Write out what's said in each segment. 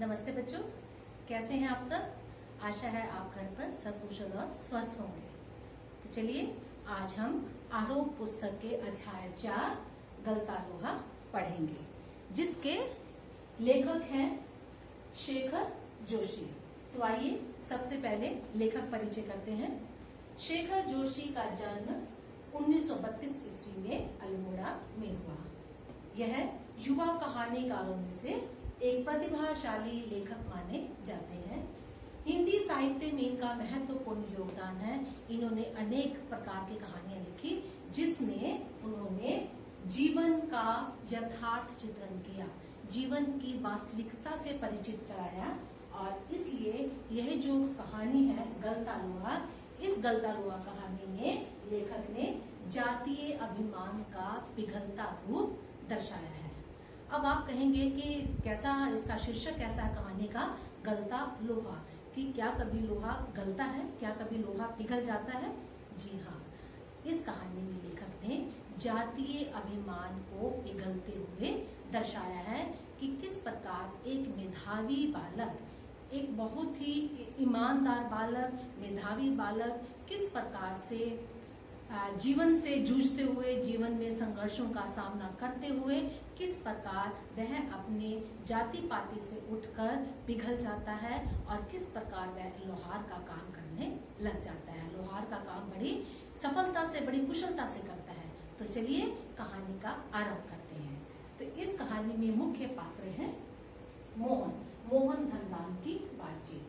नमस्ते बच्चों, कैसे हैं आप सब। आशा है आप घर पर सब कुशल और स्वस्थ होंगे। तो चलिए आज हम आरोप पुस्तक के अध्याय 4 गलता लोहा पढ़ेंगे, जिसके लेखक हैं शेखर जोशी। तो आइए सबसे पहले लेखक परिचय करते हैं। शेखर जोशी का जन्म 1932 ईस्वी में अल्मोड़ा में हुआ। यह युवा कहानीकारों में से एक प्रतिभाशाली लेखक माने जाते हैं। हिंदी साहित्य में इनका महत्वपूर्ण योगदान है। इन्होंने अनेक प्रकार की कहानियां लिखी, जिसमें उन्होंने जीवन का यथार्थ चित्रण किया, जीवन की वास्तविकता से परिचित कराया। और इसलिए यह जो कहानी है गलता लोहा, इस गलता लोहा कहानी में लेखक ने जातीय अभिमान का पिघलता रूप दर्शाया है। अब आप कहेंगे कि कैसा इसका शीर्षक कैसा है कहानी का, गलता लोहा, कि क्या कभी लोहा गलता है, क्या कभी लोहा पिघल जाता है। जी हाँ, इस कहानी में लेखक ने जातीय अभिमान को पिघलते हुए दर्शाया है कि किस प्रकार एक मेधावी बालक, एक बहुत ही ईमानदार बालक, मेधावी बालक किस प्रकार से जीवन से जूझते हुए, जीवन में संघर्षों का सामना करते हुए किस प्रकार वह अपने जाति पाति से उठकर पिघल जाता है और किस प्रकार वह लोहार का काम करने लग जाता है। लोहार का काम बड़ी सफलता से, बड़ी कुशलता से करता है। तो चलिए कहानी का आरंभ करते हैं। तो इस कहानी में मुख्य पात्र हैं मोहन धनराम की बातचीत।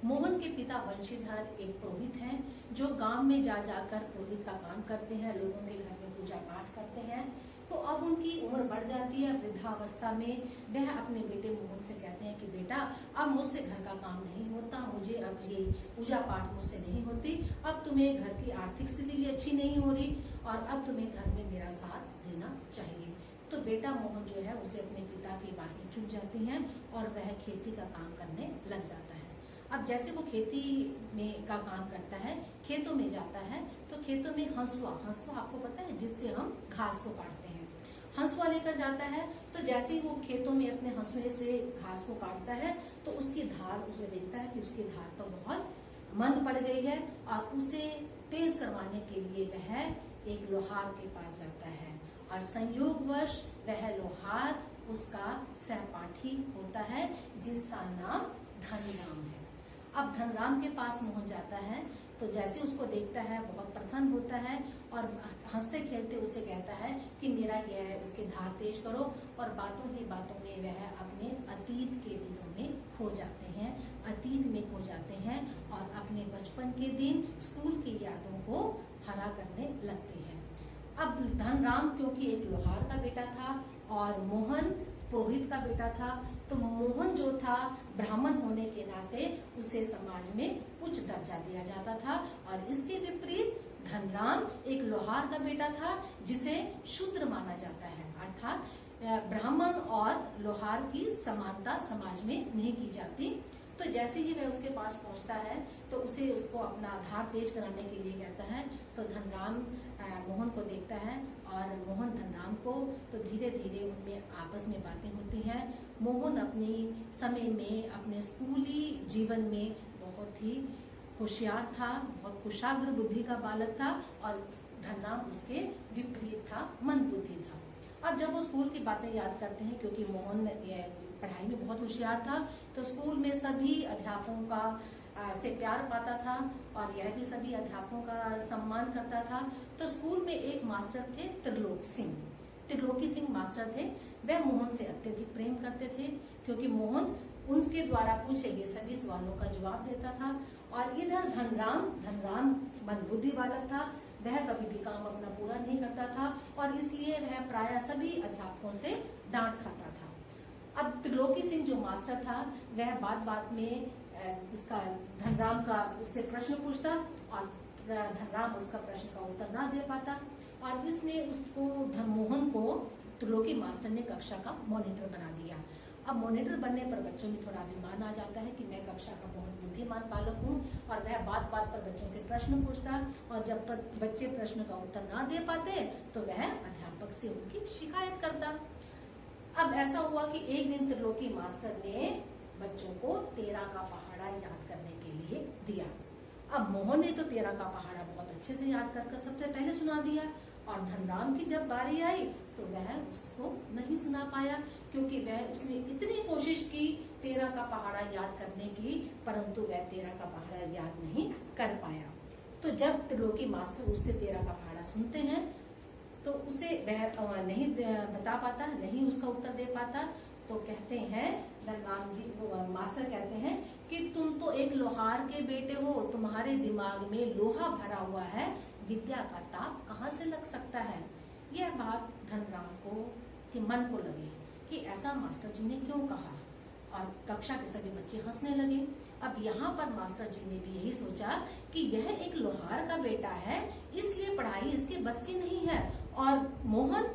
मोहन के पिता वंशीधर एक पुरोहित हैं, जो गांव में जा जाकर पुरोहित का काम करते हैं, लोगों के घर में पूजा पाठ करते हैं। तो अब उनकी उम्र बढ़ जाती है, वृद्धावस्था में वह अपने बेटे मोहन से कहते हैं कि बेटा, अब मुझसे घर का काम नहीं होता, मुझे अब ये पूजा पाठ मुझसे नहीं होती, अब तुम्हें घर की आर्थिक स्थिति भी अच्छी नहीं हो रही और अब तुम्हें घर में मेरा साथ देना चाहिए। तो बेटा मोहन जो है उसे अपने पिता की बातें चुभ जाती हैं और वह खेती का काम करने लग जाता है। अब जैसे वो खेती में का काम करता है, खेतों में जाता है, तो खेतों में हंसुआ आपको पता है जिससे हम घास को काटते हैं, हंसुआ लेकर जाता है। तो जैसे ही वो खेतों में अपने हंसुए से घास को काटता है तो उसकी धार, उसमें देखता है कि उसकी धार तो बहुत मंद पड़ गई है और उसे तेज करवाने के लिए वह एक लोहार के पास जाता है और संयोगवश वह लोहार उसका सहपाठी होता है, जिसका नाम धनराम है। अब धनराम के पास मोहन जाता है, तो जैसे उसको देखता है बहुत प्रसन्न होता है और हंसते खेलते उसे कहता है कि मेरा यह है, इसके धार तेज करो। और बातों ही बातों में वह अपने अतीत के दिनों में खो जाते हैं, अतीत में खो जाते हैं और अपने बचपन के दिन, स्कूल की यादों को हरा करने लगते हैं। अब धनराम क्योंकि एक लोहार का बेटा था और मोहन पुरोहित का बेटा था, तो मोहन जो था ब्राह्मण होने के नाते उसे समाज में उच्च दर्जा दिया जाता था और इसके विपरीत धनराम एक लोहार का बेटा था, जिसे शूद्र माना जाता है। अर्थात ब्राह्मण और लोहार की समानता समाज में नहीं की जाती। तो जैसे ही वह उसके पास पहुंचता है तो उसे उसको अपना धार तेज कराने के लिए कहता है। तो धनराम मोहन को देखता है और मोहन धनराम को, तो धीरे धीरे उनमें आपस में बातें होती हैं। मोहन अपनी समय में, अपने स्कूली जीवन में बहुत ही होशियार था, बहुत कुशाग्र बुद्धि का बालक था और धनराम उसके विपरीत था, मंद बुद्धि था। अब जब वो स्कूल की बातें याद करते हैं, क्योंकि मोहन पढ़ाई में बहुत होशियार था, तो स्कूल में सभी अध्यापकों का से प्यार पाता था और यह भी सभी अध्यापकों का सम्मान करता था। तो स्कूल में एक मास्टर थे त्रिलोकी सिंह मास्टर थे। वह मोहन से अत्यधिक प्रेम करते थे, क्योंकि मोहन उनके द्वारा पूछे गए सभी सवालों का जवाब देता था। और इधर धनराम मंदबुद्धि बालक था, वह कभी भी काम अपना पूरा नहीं करता था और इसलिए वह प्रायः सभी अध्यापकों से डांट खाता था। अब त्रिलोकी सिंह जो मास्टर था, वह बात में इसका धनराम का उससे प्रश्न पूछता और धनराम उसका प्रश्न का उत्तर ना दे पाता और इसने उसको मोहन को त्रिलोकी मास्टर ने कक्षा का मॉनिटर बना दिया। अब मॉनिटर बनने पर बच्चों में थोड़ा अभिमान आ जाता है कि मैं कक्षा का बहुत बुद्धिमान बालक हूँ और वह बात पर बच्चों से प्रश्न पूछता और जब बच्चे प्रश्न का उत्तर ना दे पाते तो वह अध्यापक से उनकी शिकायत करता। अब ऐसा हुआ कि एक दिन त्रिलोकी मास्टर ने बच्चों को 13 का पहाड़ा याद करने के लिए दिया। अब मोहन ने तो 13 का पहाड़ा बहुत अच्छे से याद कर सबसे पहले सुना दिया, और धनराम की जब बारी आई तो वह उसको नहीं सुना पाया, क्योंकि वह उसने इतनी कोशिश की 13 का पहाड़ा याद करने की, परंतु वह 13 का पहाड़ा याद नहीं कर पाया। तो जब त्रिलोकी मास्टर उससे 13 का पहाड़ा सुनते हैं तो उसे वह नहीं बता पाता, नहीं उसका उत्तर दे पाता। तो कहते हैं धनराम जी, मास्टर कहते हैं कि तुम तो एक लोहार के बेटे हो, तुम्हारे दिमाग में लोहा भरा हुआ है, विद्या का ताप कहाँ से लग सकता है। यह बात धनराम को के मन को लगी कि ऐसा मास्टर जी ने क्यों कहा, और कक्षा के सभी बच्चे हंसने लगे। अब यहाँ पर मास्टर जी ने भी यही सोचा कि यह एक लोहार का बेटा है, इसलिए पढ़ाई इसके बस की नहीं है, और मोहन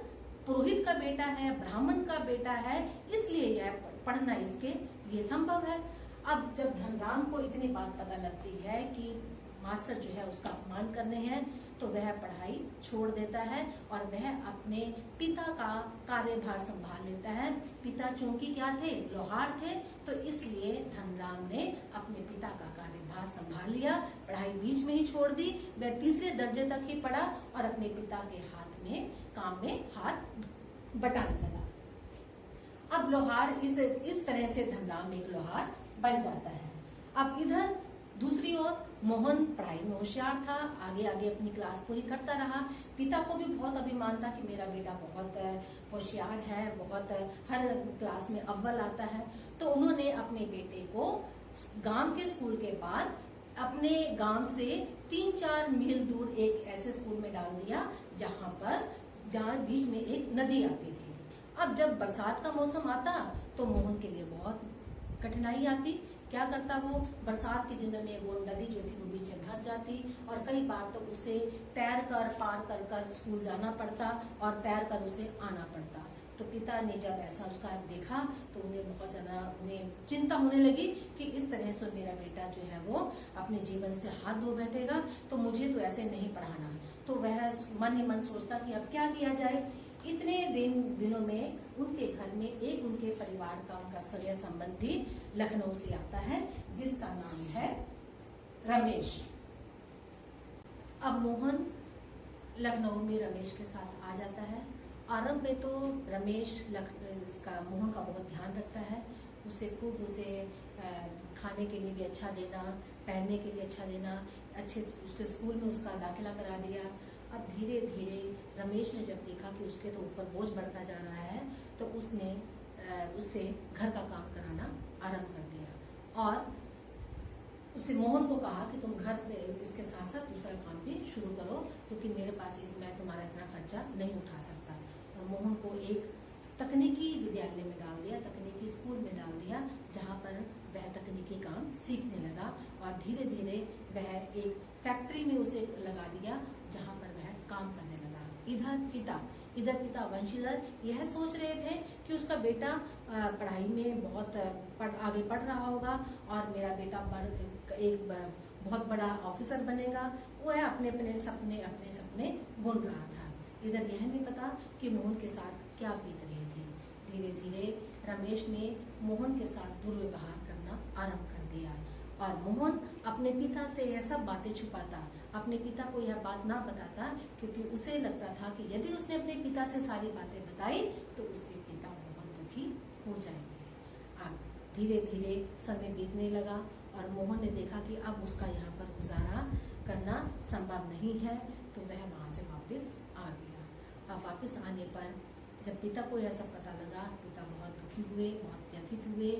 पुरोहित का बेटा है, ब्राह्मण का बेटा है, इसलिए यह पढ़ना इसके लिए संभव है। अब जब धनराम को इतनी बात पता लगती है कि मास्टर जो है उसका अपमान करने हैं, तो वह पढ़ाई छोड़ देता है और वह अपने पिता का कार्यभार संभाल लेता है। पिता चूंकि क्या थे, लोहार थे, तो इसलिए धनराम ने अपने पिता का कार्यभार संभाल लिया, पढ़ाई बीच में ही छोड़ दी। वह तीसरे दर्जे तक ही पढ़ा और अपने पिता के हाथ में काम में हाथ बटाने लगा। अब लोहार इस तरह से धनराम एक लोहार बन जाता है। अब इधर दूसरी ओर मोहन पढ़ाई में होशियार था, आगे आगे अपनी क्लास पूरी करता रहा। पिता को भी बहुत अभिमान था कि मेरा बेटा बहुत होशियार है, बहुत हर क्लास में अव्वल आता है। तो उन्होंने अपने बेटे को गांव के स्कूल के बाद अपने गांव से 3-4 मील दूर एक ऐसे स्कूल में डाल दिया जहां बीच में एक नदी आती थी। अब जब बरसात का मौसम आता तो मोहन के लिए बहुत कठिनाई आती। क्या करता वो, बरसात के दिनों में वो नदी जो थी वो बीच में भर जाती, और कई बार तो उसे तैर कर पार कर स्कूल जाना पड़ता और तैर कर उसे आना पड़ता। तो पिता ने जब ऐसा उसका देखा तो उन्हें बहुत ज्यादा चिंता होने लगी कि इस तरह से मेरा बेटा जो है वो अपने जीवन से हाथ धो बैठेगा, तो मुझे तो ऐसे नहीं पढ़ाना। तो वह मन ही मन सोचता कि अब क्या किया जाए। इतने दिनों में उनके घर में एक उनके परिवार का उनका सगे संबंधी लखनऊ से आता है, जिसका नाम है रमेश। अब मोहन लखनऊ में रमेश के साथ आ जाता है। आरंभ में तो रमेश इसका मोहन का बहुत ध्यान रखता है, उसे खाने के लिए भी अच्छा देना, पहनने के लिए अच्छा देना, अच्छे उसके स्कूल में उसका दाखिला करा दिया। अब धीरे धीरे रमेश ने जब देखा कि उसके तो ऊपर बोझ बढ़ता जा रहा है, तो उसने उससे घर का काम कराना आरंभ कर दिया, और उससे मोहन को कहा कि तुम घर पे इसके साथ साथ दूसरा काम भी शुरू करो, क्योंकि मेरे पास मैं तुम्हारा इतना खर्चा नहीं उठा सकता। और मोहन को एक तकनीकी विद्यालय में डाल दिया, तकनीकी स्कूल में डाल दिया, जहाँ पर वह तकनीकी काम सीखने लगा, और धीरे धीरे वह एक फैक्ट्री में उसे लगा दिया जहाँ पर वह काम करने लगा। इधर पिता वंशीधर यह सोच रहे थे कि उसका बेटा पढ़ाई में बहुत आगे पढ़ रहा होगा और मेरा बेटा एक बहुत बड़ा ऑफिसर बनेगा। वह अपने सपने बुन रहा था। इधर यह नहीं पता कि मोहन के साथ क्या बीत रही थी। धीरे धीरे रमेश ने मोहन के साथ दुर्व्यवहार करना आरंभ कर दिया, और मोहन अपने पिता से यह सब बातें छुपाता, अपने पिता को यह बात ना बताता, क्योंकि उसे लगता था कि यदि उसने अपने पिता से सारी बातें बताई तो उसके पिता बहुत दुखी हो जाएंगे। अब धीरे धीरे समय बीतने लगा और मोहन ने देखा कि अब उसका यहाँ पर गुजारा करना संभव नहीं है, तो वह वहाँ से वापस आ गया। अब वापस आने पर जब पिता को यह सब पता लगा, पिता बहुत दुखी हुए, बहुत व्यथित हुए।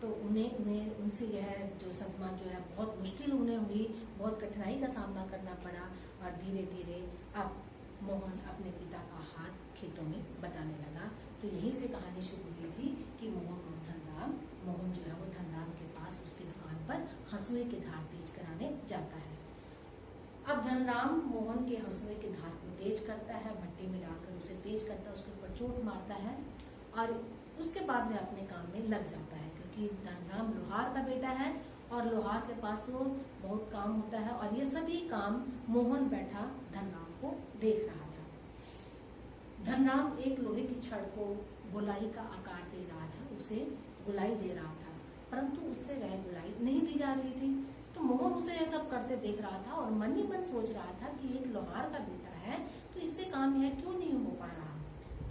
तो उनसे यह जो सदमा जो है बहुत मुश्किल उन्हें हुई, बहुत कठिनाई का सामना करना पड़ा, और धीरे धीरे अब मोहन अपने पिता का हाथ खेतों में बटाने लगा। तो यहीं से कहानी शुरू हुई थी कि मोहन जो है वो धनराम के पास उसकी दुकान पर हंसुए की धार तेज कराने जाता है। अब धनराम मोहन के हंसुए की धार को तेज करता है, भट्टी में डालकर उसे तेज करता है, उसके ऊपर चोट मारता है, और उसके बाद वह अपने काम में लग जाता है, क्योंकि धनराम लोहार का बेटा है और लोहार के पास तो बहुत काम होता है, और ये सभी काम मोहन बैठा धनराम को देख रहा था। धनराम एक लोहे की छड़ को गोलाई का आकार दे रहा था, उसे गोलाई दे रहा था, परंतु उससे वह धुलाई नहीं दी जा रही थी। तो मोहन उसे यह सब करते देख रहा था और मन ही मन सोच रहा था कि एक लोहार का बेटा है तो इससे काम यह क्यों नहीं हो पा रहा।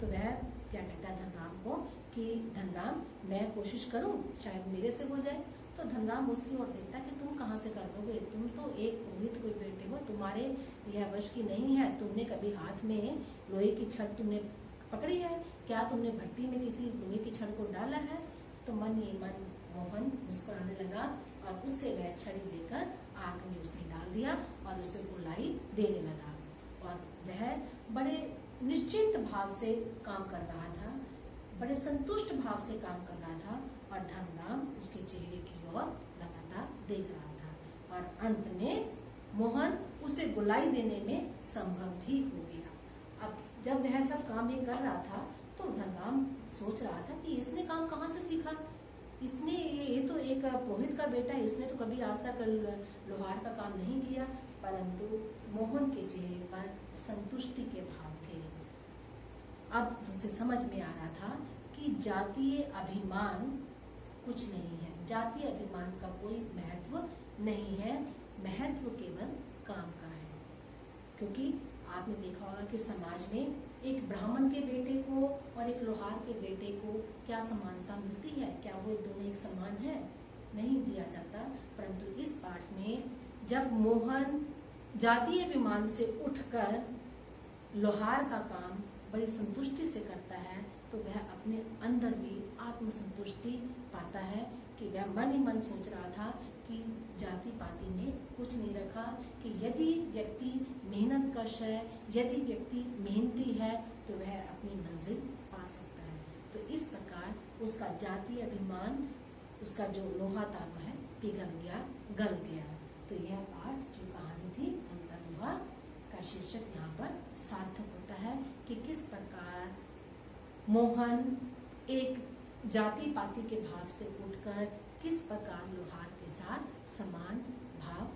तो वह क्या कहता है धनराम को कि धनराम मैं कोशिश करूं, शायद मेरे से हो जाए। तो धनराम उसकी ओर देखता कि तुम कहाँ से कर दोगे, तुम तो एक पुरोहित कोई बेटे हो, तुम्हारे यह वश की नहीं है। तुमने कभी हाथ में लोहे की छड़ तुमने पकड़ी है क्या, तुमने भट्टी में किसी लोहे की छड़ को डाला है। तो मन ही मन मोहन मुस्कुराने लगा और उससे वह छड़ी लेकर आग में उसने डाल दिया और उसे गोलाई देने लगा। और वह बड़े निश्चिंत भाव से काम कर रहा था, बड़े संतुष्ट भाव से काम कर रहा था और धनराम उसके चेहरे की ओर लगातार देख रहा था। और अंत में मोहन उसे गोलाई देने में संभव भी हो गया। अब जब वह सब काम ये कर रहा था तो धनराम सोच रहा था कि इसने काम कहाँ से सीखा, इसने ये तो एक पुरोहित का बेटा है, इसने तो कभी आज तक लोहार का काम नहीं किया। परंतु मोहन के चेहरे पर संतुष्टि के भाव थे। अब उसे समझ में आ रहा था कि जातीय अभिमान कुछ नहीं है, जातीय अभिमान का कोई महत्व नहीं है, महत्व केवल काम का है। क्योंकि आपने देखा होगा कि समाज में एक ब्राह्मण के बेटे को और एक लोहार के बेटे को क्या समानता मिलती है, क्या वो दोनों एक समान है, नहीं दिया जाता। परंतु इस पाठ में जब मोहन जातीय अभिमान से उठकर लोहार का काम बड़ी संतुष्टि से करता है तो वह अपने अंदर भी आत्मसंतुष्टि पाता है कि वह मन ही मन सोच रहा था कि जाति पाति ने कुछ नहीं रखा, कि यदि व्यक्ति मेहनत कश है, यदि व्यक्ति मेहनती है तो वह अपनी मंजिल पा सकता है। तो इस प्रकार उसका जातीय अभिमान, उसका जो लोहा था वह पिघल गया, गल गया। तो यह पाठ जो कहानी थी गलता का शीर्षक यहाँ पर सार्थक होता है कि किस प्रकार मोहन एक जाति पाति के भाव से उठकर किस प्रकार लोहार के साथ समान भाव